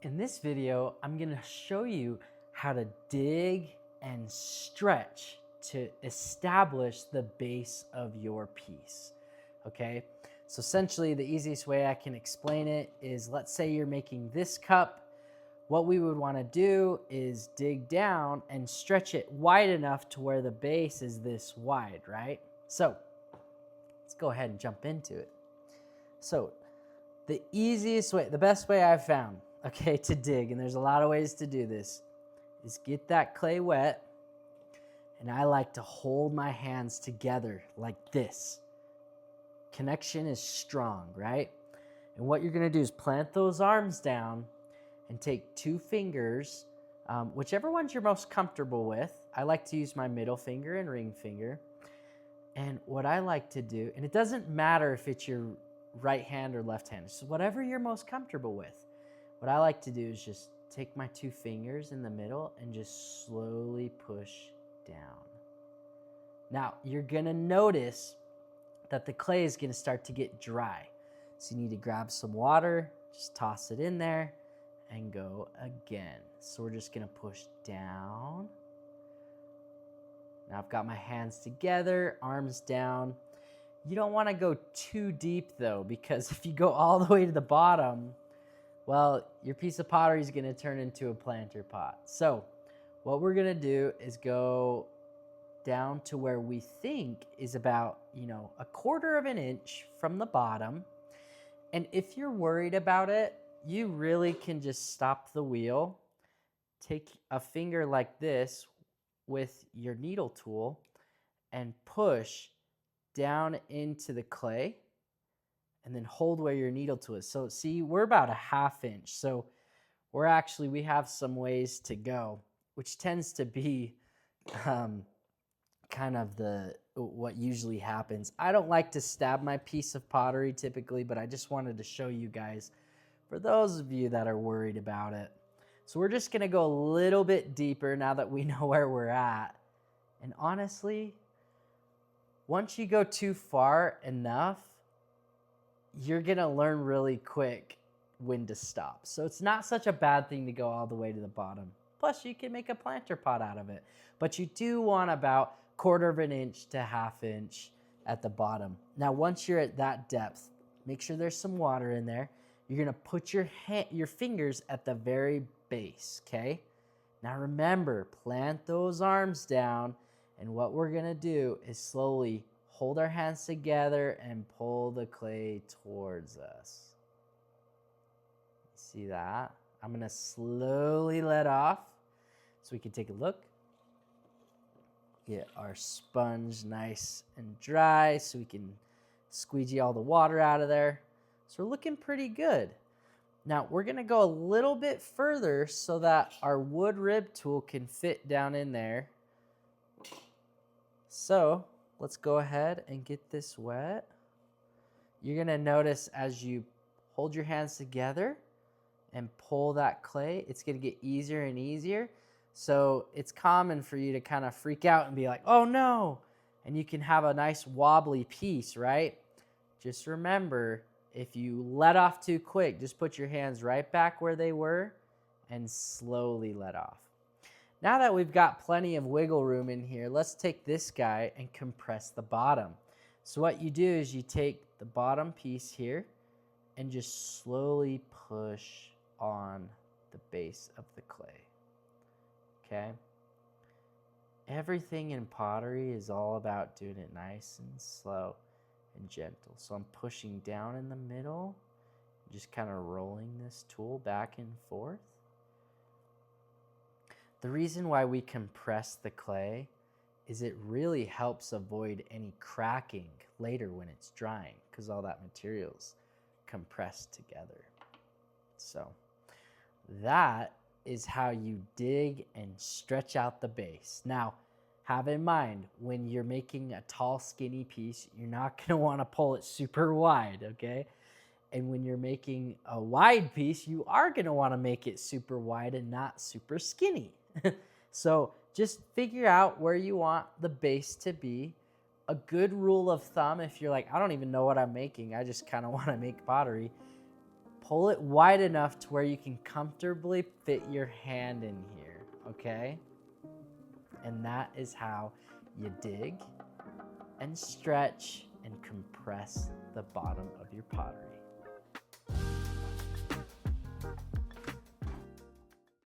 In this video, I'm gonna show you how to dig and stretch to establish the base of your piece, okay? So essentially the easiest way I can explain it is, let's say you're making this cup. What we would wanna do is dig down and stretch it wide enough to where the base is this wide, right? So let's go ahead and jump into it. So the easiest way, the best way I've found, okay, to dig, and there's a lot of ways to do this, is get that clay wet, and I like to hold my hands together like this. Connection is strong, right? And what you're gonna do is plant those arms down and take two fingers, whichever ones you're most comfortable with. I like to use my middle finger and ring finger. And what I like to do, and it doesn't matter if it's your right hand or left hand, it's whatever you're most comfortable with. What I like to do is just take my two fingers in the middle and just slowly push down. Now, you're gonna notice that the clay is gonna start to get dry. So you need to grab some water, just toss it in there, and go again. So we're just gonna push down. Now I've got my hands together, arms down. You don't wanna go too deep though, because if you go all the way to the bottom, well, your piece of pottery is gonna turn into a planter pot. So what we're gonna do is go down to where we think is about, a quarter of an inch from the bottom. And if you're worried about it, you really can just stop the wheel, take a finger like this with your needle tool and push down into the clay, and then hold where your needle tool is. So see, we're about a ½ inch. So we have some ways to go, which tends to be kind of what usually happens. I don't like to stab my piece of pottery typically, but I just wanted to show you guys, for those of you that are worried about it. So we're just gonna go a little bit deeper now that we know where we're at. And honestly, once you go too far enough, you're gonna learn really quick when to stop. So it's not such a bad thing to go all the way to the bottom. Plus you can make a planter pot out of it. But you do want about quarter of an inch to ½ inch at the bottom. Now once you're at that depth, make sure there's some water in there. You're gonna put your fingers at the very base, okay? Now remember, plant those arms down, and what we're gonna do is slowly hold our hands together and pull the clay towards us. See that? I'm gonna slowly let off so we can take a look. Get our sponge nice and dry so we can squeegee all the water out of there. So we're looking pretty good. Now we're gonna go a little bit further so that our wood rib tool can fit down in there. So let's go ahead and get this wet. You're gonna notice as you hold your hands together and pull that clay, it's gonna get easier and easier. So it's common for you to kind of freak out and be like, oh no, and you can have a nice wobbly piece, right? Just remember, if you let off too quick, just put your hands right back where they were and slowly let off. Now that we've got plenty of wiggle room in here, let's take this guy and compress the bottom. So what you do is you take the bottom piece here and just slowly push on the base of the clay, okay? Everything in pottery is all about doing it nice and slow and gentle. So I'm pushing down in the middle, just kind of rolling this tool back and forth. The reason why we compress the clay is it really helps avoid any cracking later when it's drying, because all that material's compressed together. So that is how you dig and stretch out the base. Now, have in mind, when you're making a tall, skinny piece, you're not gonna wanna pull it super wide, okay? And when you're making a wide piece, you are gonna wanna make it super wide and not super skinny. So just figure out where you want the base to be. A good rule of thumb, if you're like, I don't even know what I'm making, I just kind of want to make pottery, pull it wide enough to where you can comfortably fit your hand in here, okay? And that is how you dig and stretch and compress the bottom of your pottery.